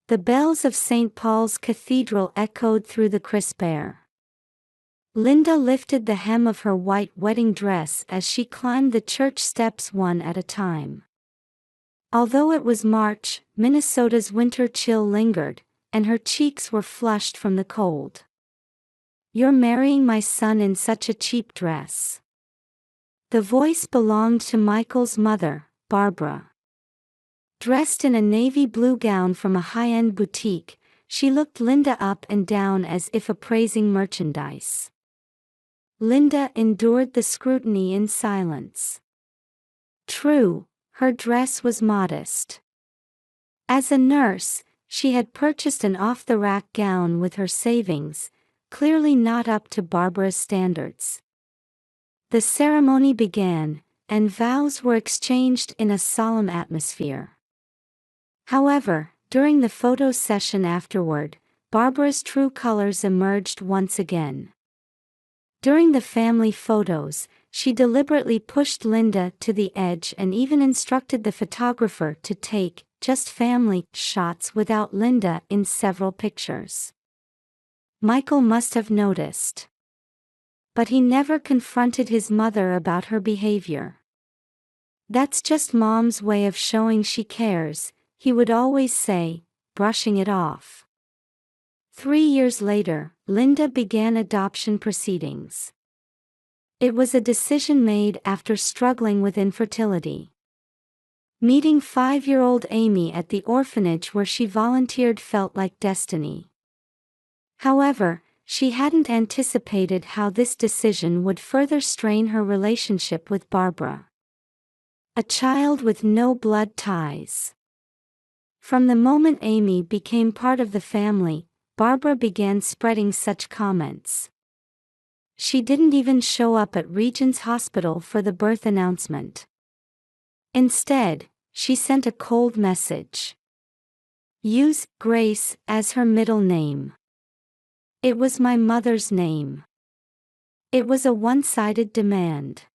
The bells of St. Paul's Cathedral echoed through the crisp air. Linda lifted the hem of her white wedding dress as she climbed the church steps one at a time. Although it was March, Minnesota's winter chill lingered, and her cheeks were flushed from the cold. "You're marrying my son in such a cheap dress." The voice belonged to Michael's mother, Barbara. Dressed in a navy blue gown from a high-end boutique, she looked Linda up and down as if appraising merchandise. Linda endured the scrutiny in silence. True, her dress was modest. As a nurse, she had purchased an off-the-rack gown with her savings, clearly not up to Barbara's standards. The ceremony began, and vows were exchanged in a solemn atmosphere. However, during the photo session afterward, Barbara's true colors emerged once again. During the family photos, she deliberately pushed Linda to the edge and even instructed the photographer to take just family shots without Linda in several pictures. Michael must have noticed. But he never confronted his mother about her behavior. "That's just Mom's way of showing she cares," he would always say, brushing it off. 3 years later, Linda began adoption proceedings. It was a decision made after struggling with infertility. Meeting 5-year-old Amy at the orphanage where she volunteered felt like destiny. However, she hadn't anticipated how this decision would further strain her relationship with Barbara. A child with no blood ties. From the moment Amy became part of the family, Barbara began spreading such comments. She didn't even show up at Regent's Hospital for the birth announcement. Instead, she sent a cold message. Use Grace as her middle name. It was my mother's name. It was a one-sided demand.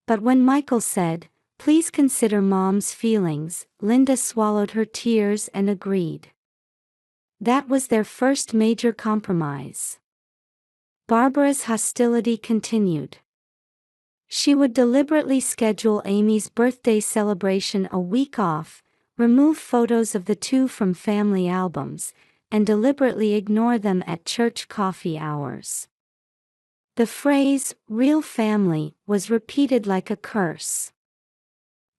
But when Michael said, "Please consider Mom's feelings," Linda swallowed her tears and agreed. That was their first major compromise. Barbara's hostility continued. She would deliberately schedule Amy's birthday celebration a week off, remove photos of the two from family albums, and deliberately ignore them at church coffee hours. The phrase, "real family," was repeated like a curse.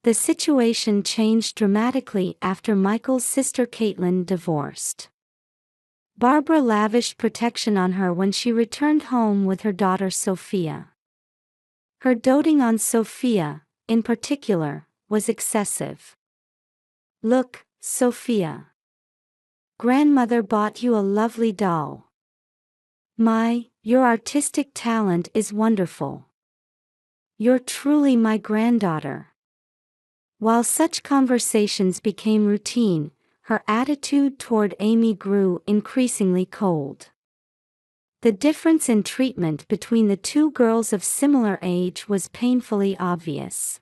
The situation changed dramatically after Michael's sister Caitlin divorced. Barbara lavished protection on her when she returned home with her daughter Sophia. Her doting on Sophia, in particular, was excessive. "Look, Sophia. Grandmother bought you a lovely doll. Your artistic talent is wonderful. You're truly my granddaughter." While such conversations became routine, her attitude toward Amy grew increasingly cold. The difference in treatment between the two girls of similar age was painfully obvious.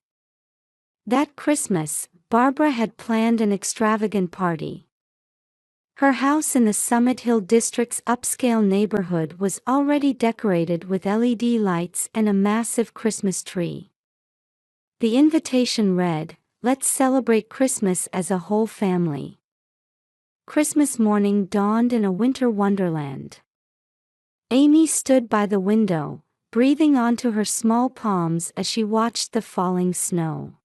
That Christmas, Barbara had planned an extravagant party. Her house in the Summit Hill District's upscale neighborhood was already decorated with LED lights and a massive Christmas tree. The invitation read, "Let's celebrate Christmas as a whole family." Christmas morning dawned in a winter wonderland. Amy stood by the window, breathing onto her small palms as she watched the falling snow.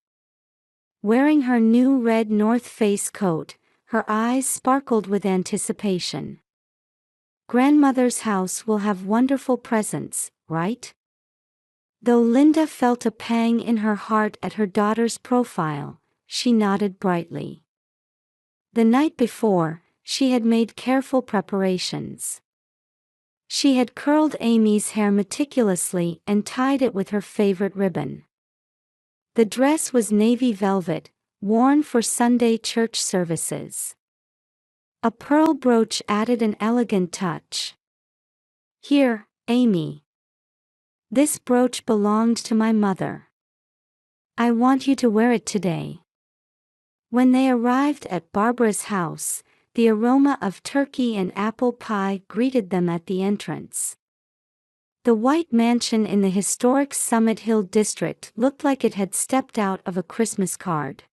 Wearing her new red North Face coat, her eyes sparkled with anticipation. "Grandmother's house will have wonderful presents, right?" Though Linda felt a pang in her heart at her daughter's profile, she nodded brightly. The night before, she had made careful preparations. She had curled Amy's hair meticulously and tied it with her favorite ribbon. The dress was navy velvet, worn for Sunday church services. A pearl brooch added an elegant touch. "Here, Amy. This brooch belonged to my mother. I want you to wear it today." When they arrived at Barbara's house, The aroma of turkey and apple pie greeted them at the entrance. The white mansion in the historic Summit Hill district looked like it had stepped out of a Christmas card.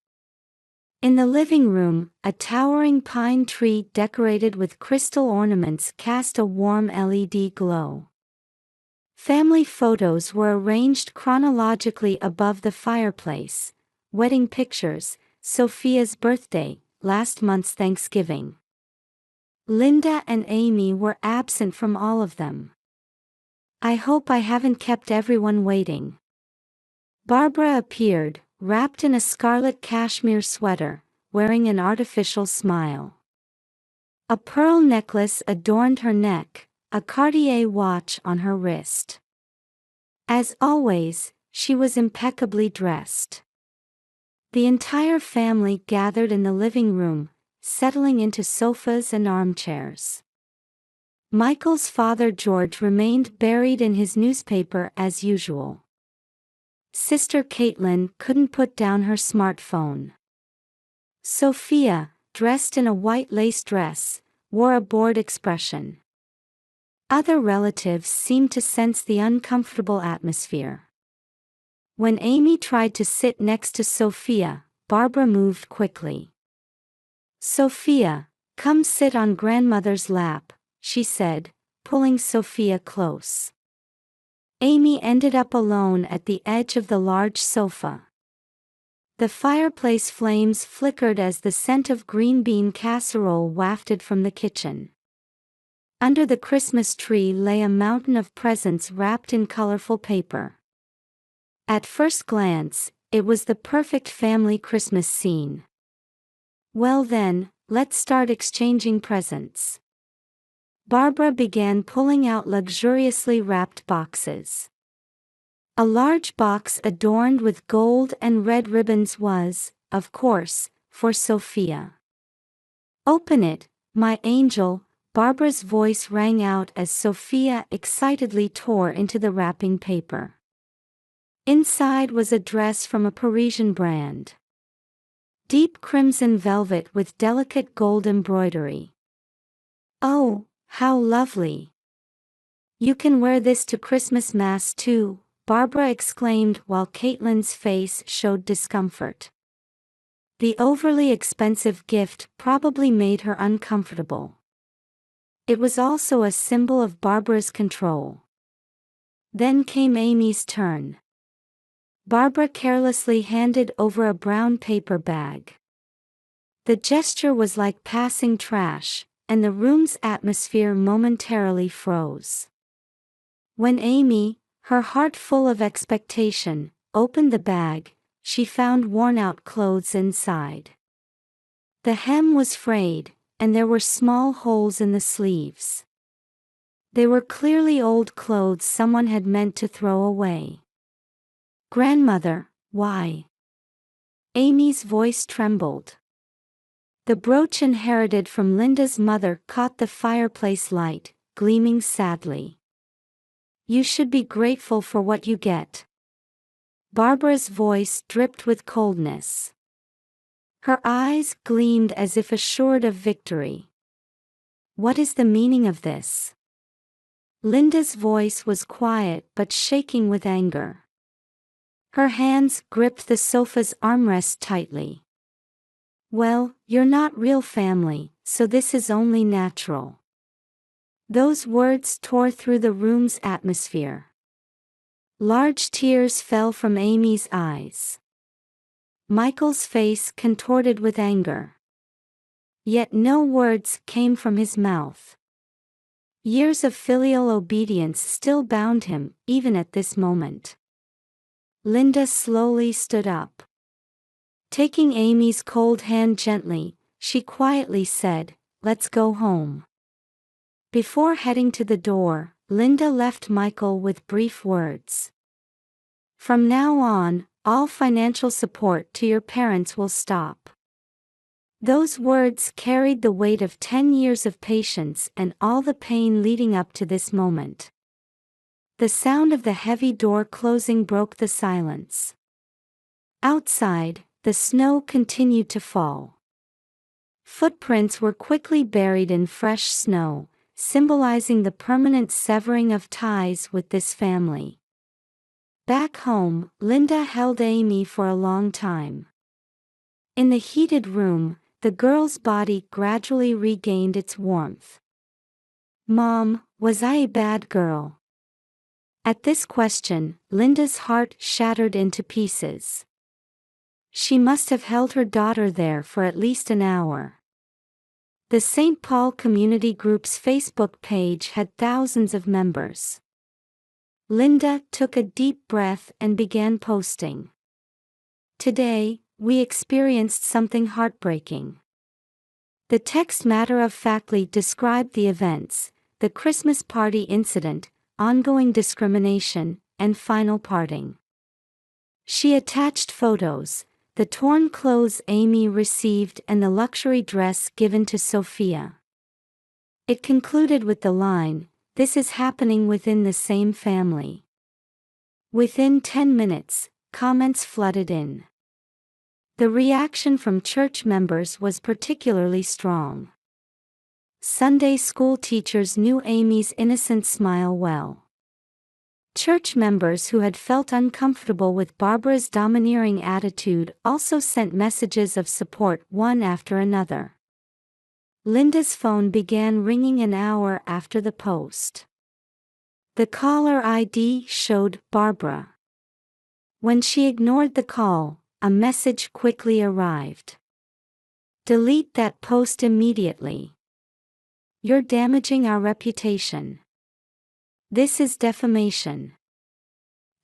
In the living room, a towering pine tree decorated with crystal ornaments cast a warm LED glow. Family photos were arranged chronologically above the fireplace: wedding pictures, Sophia's birthday, last month's Thanksgiving. Linda and Amy were absent from all of them. "I hope I haven't kept everyone waiting." Barbara appeared, wrapped in a scarlet cashmere sweater, wearing an artificial smile. A pearl necklace adorned her neck, a Cartier watch on her wrist. As always, she was impeccably dressed. The entire family gathered in the living room, settling into sofas and armchairs. Michael's father George remained buried in his newspaper as usual. Sister Caitlin couldn't put down her smartphone. Sophia, dressed in a white lace dress, wore a bored expression. Other relatives seemed to sense the uncomfortable atmosphere. When Amy tried to sit next to Sophia, Barbara moved quickly. "Sophia, come sit on grandmother's lap," she said, pulling Sophia close. Amy ended up alone at the edge of the large sofa. The fireplace flames flickered as the scent of green bean casserole wafted from the kitchen. Under the Christmas tree lay a mountain of presents wrapped in colorful paper. At first glance, it was the perfect family Christmas scene. "Well then, let's start exchanging presents." Barbara began pulling out luxuriously wrapped boxes. A large box adorned with gold and red ribbons was, of course, for Sophia. "Open it, my angel," Barbara's voice rang out as Sophia excitedly tore into the wrapping paper. Inside was a dress from a Parisian brand. Deep crimson velvet with delicate gold embroidery. "Oh, how lovely! You can wear this to Christmas Mass too," Barbara exclaimed while Caitlin's face showed discomfort. The overly expensive gift probably made her uncomfortable. It was also a symbol of Barbara's control. Then came Amy's turn. Barbara carelessly handed over a brown paper bag. The gesture was like passing trash, and the room's atmosphere momentarily froze. When Amy, her heart full of expectation, opened the bag, she found worn-out clothes inside. The hem was frayed, and there were small holes in the sleeves. They were clearly old clothes someone had meant to throw away. "Grandmother, why?" Amy's voice trembled. The brooch inherited from Linda's mother caught the fireplace light, gleaming sadly. "You should be grateful for what you get." Barbara's voice dripped with coldness. Her eyes gleamed as if assured of victory. "What is the meaning of this?" Linda's voice was quiet but shaking with anger. Her hands gripped the sofa's armrest tightly. "Well, you're not real family, so this is only natural." Those words tore through the room's atmosphere. Large tears fell from Amy's eyes. Michael's face contorted with anger. Yet no words came from his mouth. Years of filial obedience still bound him, even at this moment. Linda slowly stood up. Taking Amy's cold hand gently, she quietly said, "Let's go home." Before heading to the door, Linda left Michael with brief words. "From now on, all financial support to your parents will stop." Those words carried the weight of 10 years of patience and all the pain leading up to this moment. The sound of the heavy door closing broke the silence. Outside, the snow continued to fall. Footprints were quickly buried in fresh snow, symbolizing the permanent severing of ties with this family. Back home, Linda held Amy for a long time. In the heated room, the girl's body gradually regained its warmth. "Mom, was I a bad girl?" At this question, Linda's heart shattered into pieces. She must have held her daughter there for at least an hour. The St. Paul Community Group's Facebook page had thousands of members. Linda took a deep breath and began posting. "Today, we experienced something heartbreaking." The text matter-of-factly described the events: the Christmas party incident, ongoing discrimination, and final parting. She attached photos: the torn clothes Amy received and the luxury dress given to Sophia. It concluded with the line, "This is happening within the same family." Within 10 minutes, comments flooded in. The reaction from church members was particularly strong. Sunday school teachers knew Amy's innocent smile well. Church members who had felt uncomfortable with Barbara's domineering attitude also sent messages of support one after another. Linda's phone began ringing an hour after the post. The caller ID showed Barbara. When she ignored the call, a message quickly arrived. "Delete that post immediately. You're damaging our reputation. This is defamation.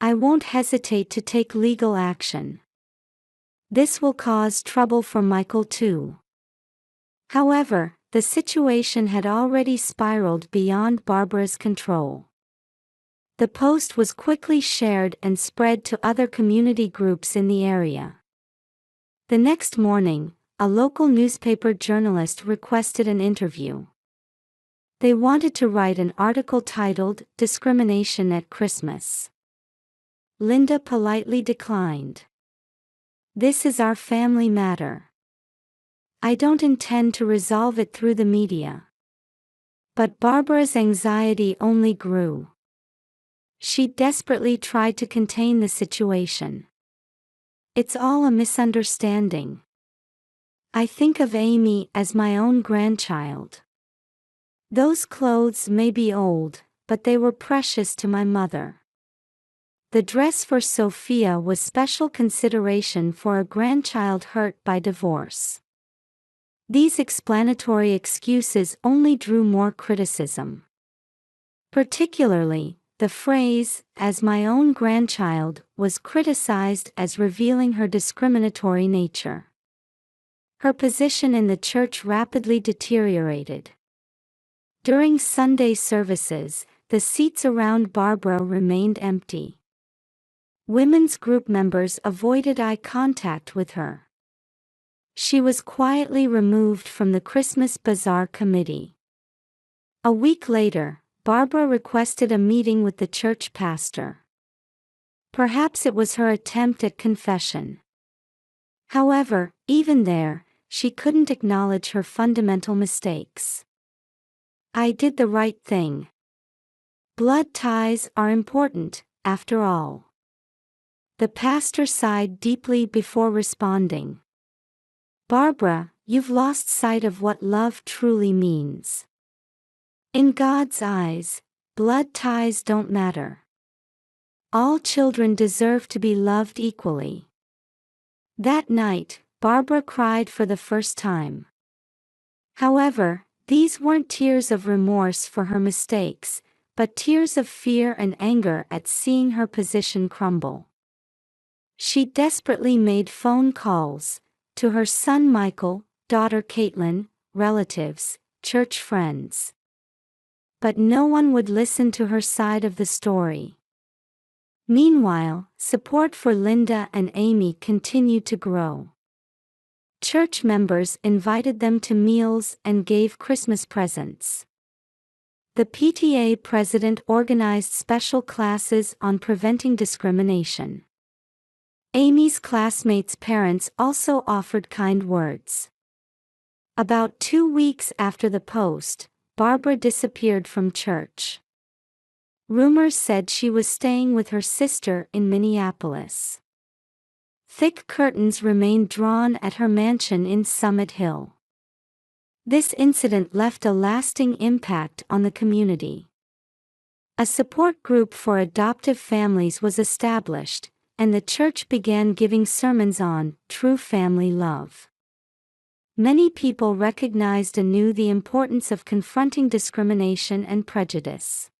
I won't hesitate to take legal action. This will cause trouble for Michael too." However, the situation had already spiraled beyond Barbara's control. The post was quickly shared and spread to other community groups in the area. The next morning, a local newspaper journalist requested an interview. They wanted to write an article titled "Discrimination at Christmas." Linda politely declined. "This is our family matter. I don't intend to resolve it through the media." But Barbara's anxiety only grew. She desperately tried to contain the situation. "It's all a misunderstanding. I think of Amy as my own grandchild. Those clothes may be old, but they were precious to my mother. The dress for Sophia was special consideration for a grandchild hurt by divorce." These explanatory excuses only drew more criticism. Particularly, the phrase, "as my own grandchild," was criticized as revealing her discriminatory nature. Her position in the church rapidly deteriorated. During Sunday services, the seats around Barbara remained empty. Women's group members avoided eye contact with her. She was quietly removed from the Christmas Bazaar committee. A week later, Barbara requested a meeting with the church pastor. Perhaps it was her attempt at confession. However, even there, she couldn't acknowledge her fundamental mistakes. "I did the right thing. Blood ties are important, after all." The pastor sighed deeply before responding. "Barbara, you've lost sight of what love truly means. In God's eyes, blood ties don't matter. All children deserve to be loved equally." That night, Barbara cried for the first time. However, these weren't tears of remorse for her mistakes, but tears of fear and anger at seeing her position crumble. She desperately made phone calls to her son Michael, daughter Caitlin, relatives, church friends. But no one would listen to her side of the story. Meanwhile, support for Linda and Amy continued to grow. Church members invited them to meals and gave Christmas presents. The PTA president organized special classes on preventing discrimination. Amy's classmates' parents also offered kind words. About 2 weeks after the post, Barbara disappeared from church. Rumors said she was staying with her sister in Minneapolis. Thick curtains remained drawn at her mansion in Summit Hill. This incident left a lasting impact on the community. A support group for adoptive families was established, and the church began giving sermons on true family love. Many people recognized anew the importance of confronting discrimination and prejudice.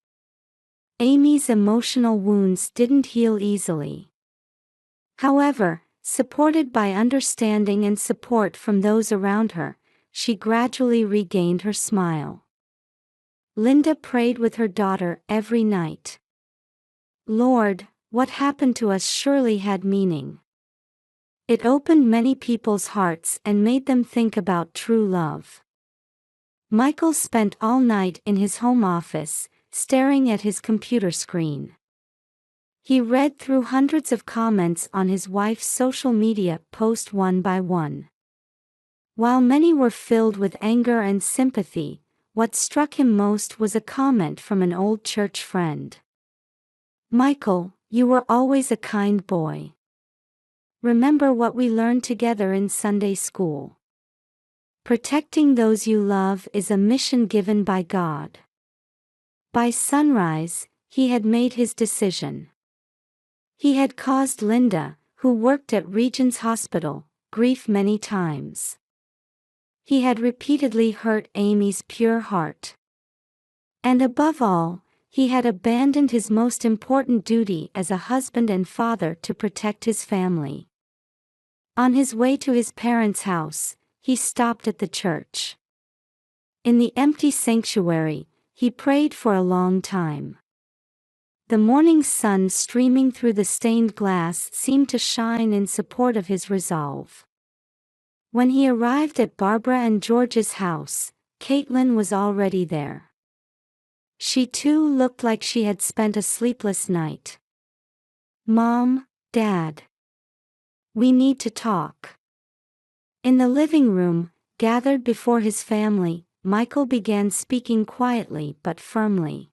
Amy's emotional wounds didn't heal easily. However, supported by understanding and support from those around her, she gradually regained her smile. Linda prayed with her daughter every night. "Lord, what happened to us surely had meaning." It opened many people's hearts and made them think about true love. Michael spent all night in his home office, staring at his computer screen. He read through hundreds of comments on his wife's social media post one by one. While many were filled with anger and sympathy, what struck him most was a comment from an old church friend. "Michael, you were always a kind boy. Remember what we learned together in Sunday school. Protecting those you love is a mission given by God." By sunrise, he had made his decision. He had caused Linda, who worked at Regions Hospital, grief many times. He had repeatedly hurt Amy's pure heart. And above all, he had abandoned his most important duty as a husband and father to protect his family. On his way to his parents' house, he stopped at the church. In the empty sanctuary, he prayed for a long time. The morning sun streaming through the stained glass seemed to shine in support of his resolve. When he arrived at Barbara and George's house, Caitlin was already there. She too looked like she had spent a sleepless night. "Mom, Dad. We need to talk." In the living room, gathered before his family, Michael began speaking quietly but firmly.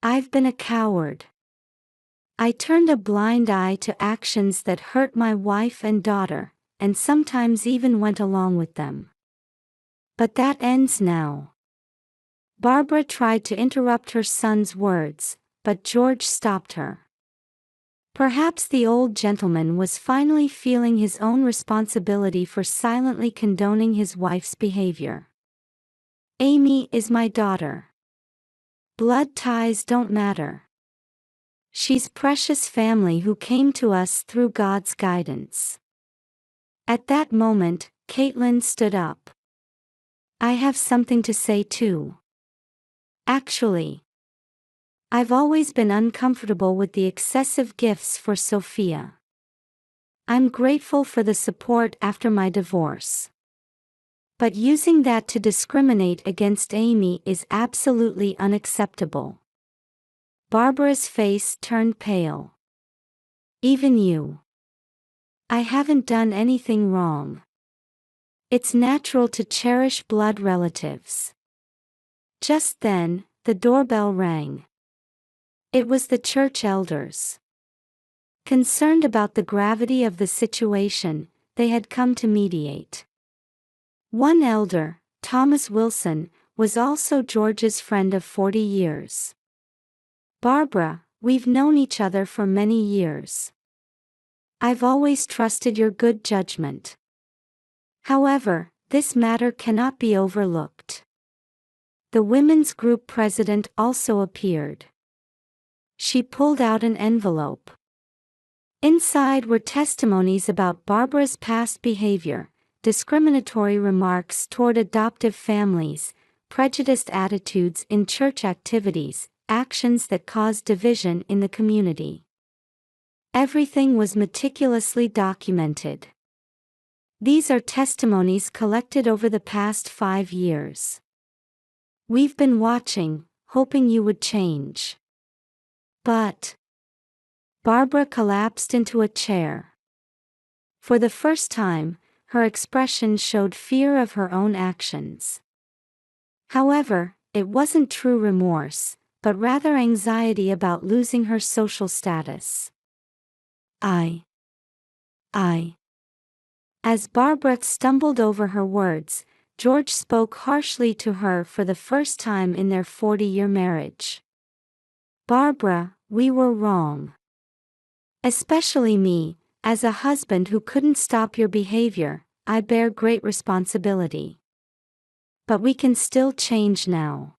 "I've been a coward. I turned a blind eye to actions that hurt my wife and daughter, and sometimes even went along with them. But that ends now." Barbara tried to interrupt her son's words, but George stopped her. Perhaps the old gentleman was finally feeling his own responsibility for silently condoning his wife's behavior. "Amy is my daughter. Blood ties don't matter. She's precious family who came to us through God's guidance." At that moment, Caitlin stood up. "I have something to say too. Actually, I've always been uncomfortable with the excessive gifts for Sophia. I'm grateful for the support after my divorce. But using that to discriminate against Amy is absolutely unacceptable." Barbara's face turned pale. "Even you. I haven't done anything wrong. It's natural to cherish blood relatives." Just then, the doorbell rang. It was the church elders. Concerned about the gravity of the situation, they had come to mediate. One elder, Thomas Wilson, was also George's friend of 40 years. "Barbara, we've known each other for many years. I've always trusted your good judgment. However, this matter cannot be overlooked." The women's group president also appeared. She pulled out an envelope. Inside were testimonies about Barbara's past behavior, discriminatory remarks toward adoptive families, prejudiced attitudes in church activities, actions that caused division in the community. Everything was meticulously documented. These are testimonies collected over the past 5 years. "We've been watching, hoping you would change." But Barbara collapsed into a chair. For the first time, her expression showed fear of her own actions. However, it wasn't true remorse, but rather anxiety about losing her social status. I. As Barbara stumbled over her words, George spoke harshly to her for the first time in their 40-year marriage. Barbara, we were wrong. Especially me, as a husband who couldn't stop your behavior, I bear great responsibility. But we can still change now.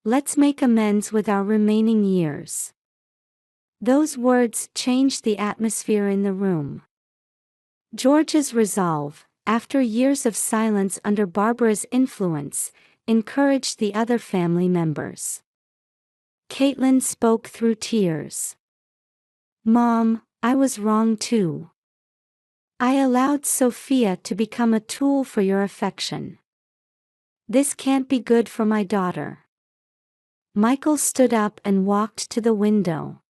Let's make amends with our remaining years. Those words changed the atmosphere in the room. George's resolve, after years of silence under Barbara's influence, encouraged the other family members. Caitlin spoke through tears. Mom, I was wrong too. I allowed Sophia to become a tool for your affection. This can't be good for my daughter. Michael stood up and walked to the window.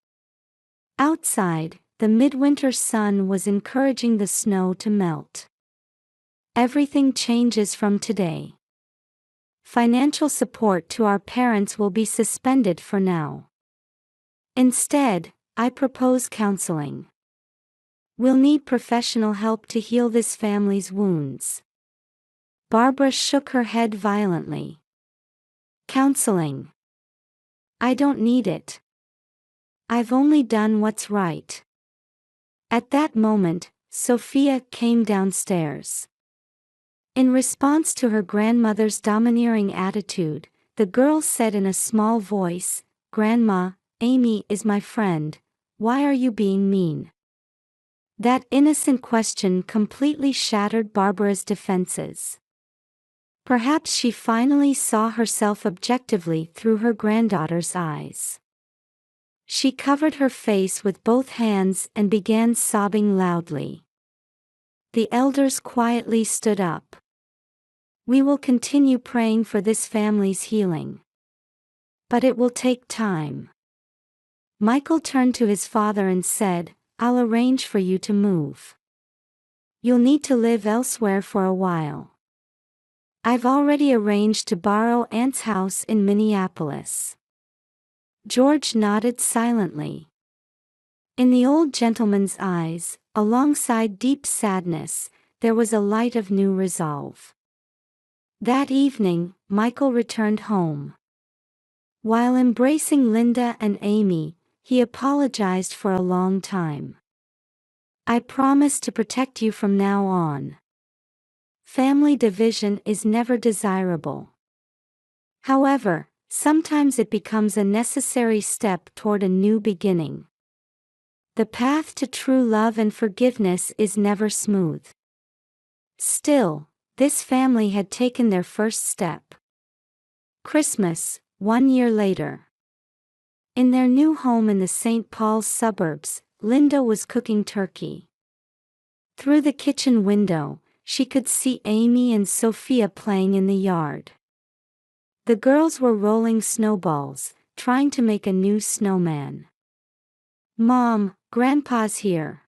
Outside, the midwinter sun was encouraging the snow to melt. Everything changes from today. Financial support to our parents will be suspended for now. Instead, I propose counseling. We'll need professional help to heal this family's wounds. Barbara shook her head violently. Counseling. I don't need it. I've only done what's right. At that moment, Sophia came downstairs. In response to her grandmother's domineering attitude, the girl said in a small voice, "Grandma, Amy is my friend. Why are you being mean?" That innocent question completely shattered Barbara's defenses. Perhaps she finally saw herself objectively through her granddaughter's eyes. She covered her face with both hands and began sobbing loudly. The elders quietly stood up. We will continue praying for this family's healing. But it will take time. Michael turned to his father and said, I'll arrange for you to move. You'll need to live elsewhere for a while. I've already arranged to borrow Aunt's house in Minneapolis. George nodded silently. In the old gentleman's eyes, alongside deep sadness, there was a light of new resolve. That evening, Michael returned home. While embracing Linda and Amy, he apologized for a long time. I promise to protect you from now on. Family division is never desirable. However, sometimes it becomes a necessary step toward a new beginning. The path to true love and forgiveness is never smooth. Still, this family had taken their first step. Christmas, 1 year later. In their new home in the St. Paul's suburbs, Linda was cooking turkey. Through the kitchen window, she could see Amy and Sophia playing in the yard. The girls were rolling snowballs, trying to make a new snowman. Mom, Grandpa's here.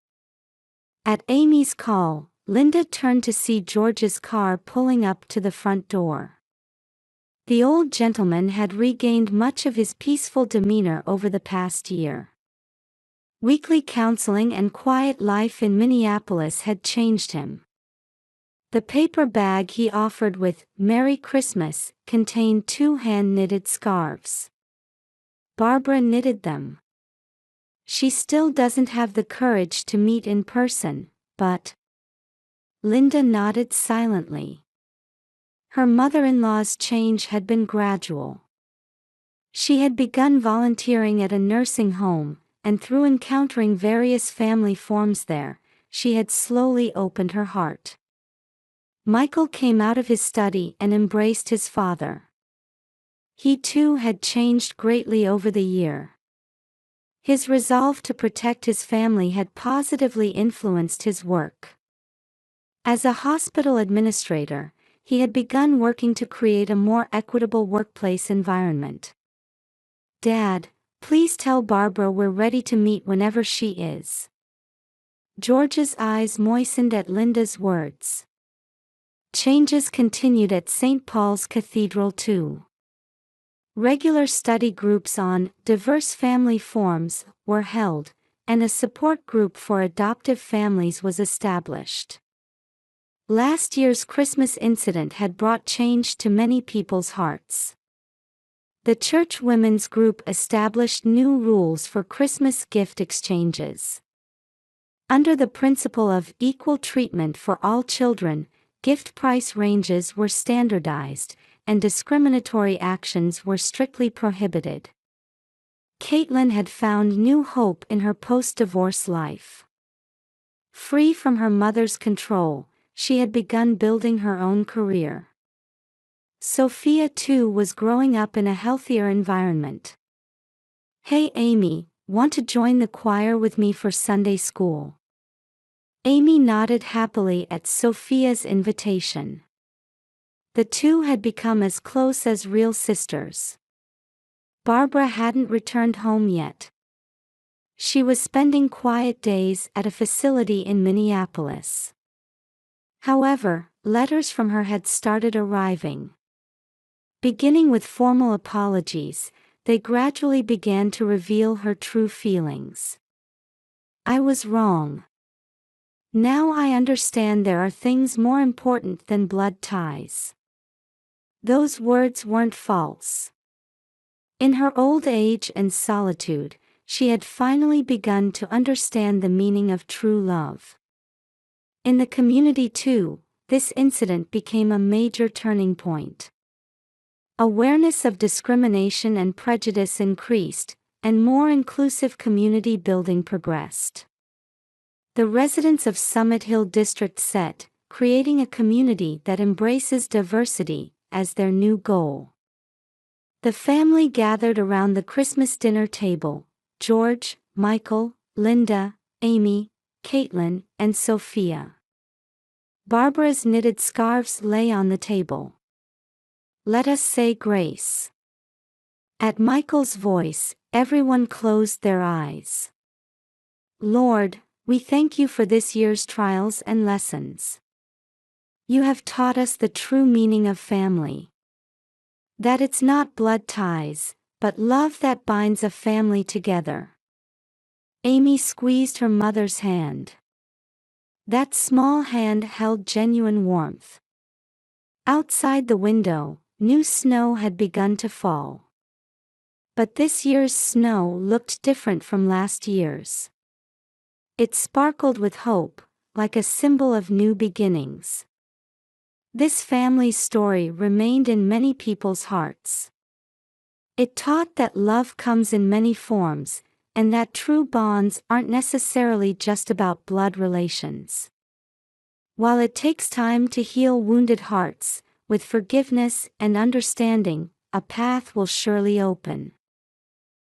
At Amy's call, Linda turned to see George's car pulling up to the front door. The old gentleman had regained much of his peaceful demeanor over the past year. Weekly counseling and quiet life in Minneapolis had changed him. The paper bag he offered with "Merry Christmas" contained 2 hand-knitted scarves. Barbara knitted them. She still doesn't have the courage to meet in person, but... Linda nodded silently. Her mother-in-law's change had been gradual. She had begun volunteering at a nursing home, and through encountering various family forms there, she had slowly opened her heart. Michael came out of his study and embraced his father. He too had changed greatly over the year. His resolve to protect his family had positively influenced his work. As a hospital administrator, he had begun working to create a more equitable workplace environment. Dad, please tell Barbara we're ready to meet whenever she is. George's eyes moistened at Linda's words. Changes continued at St. Paul's Cathedral too. Regular study groups on diverse family forms were held, and a support group for adoptive families was established. Last year's Christmas incident had brought change to many people's hearts. The church women's group established new rules for Christmas gift exchanges. Under the principle of equal treatment for all children, gift price ranges were standardized, and discriminatory actions were strictly prohibited. Caitlin had found new hope in her post-divorce life. Free from her mother's control, she had begun building her own career. Sophia too was growing up in a healthier environment. "Hey Amy, want to join the choir with me for Sunday school?" Amy nodded happily at Sophia's invitation. The two had become as close as real sisters. Barbara hadn't returned home yet. She was spending quiet days at a facility in Minneapolis. However, letters from her had started arriving. Beginning with formal apologies, they gradually began to reveal her true feelings. "I was wrong. Now I understand there are things more important than blood ties." Those words weren't false. In her old age and solitude, she had finally begun to understand the meaning of true love. In the community too, this incident became a major turning point. Awareness of discrimination and prejudice increased, and more inclusive community building progressed. The residents of Summit Hill District set, creating a community that embraces diversity, as their new goal. The family gathered around the Christmas dinner table: George, Michael, Linda, Amy, Caitlin, and Sophia. Barbara's knitted scarves lay on the table. "Let us say grace." At Michael's voice, everyone closed their eyes. "Lord, we thank you for this year's trials and lessons. You have taught us the true meaning of family. That it's not blood ties, but love that binds a family together." Amy squeezed her mother's hand. That small hand held genuine warmth. Outside the window, new snow had begun to fall. But this year's snow looked different from last year's. It sparkled with hope, like a symbol of new beginnings. This family's story remained in many people's hearts. It taught that love comes in many forms, and that true bonds aren't necessarily just about blood relations. While it takes time to heal wounded hearts, with forgiveness and understanding, a path will surely open.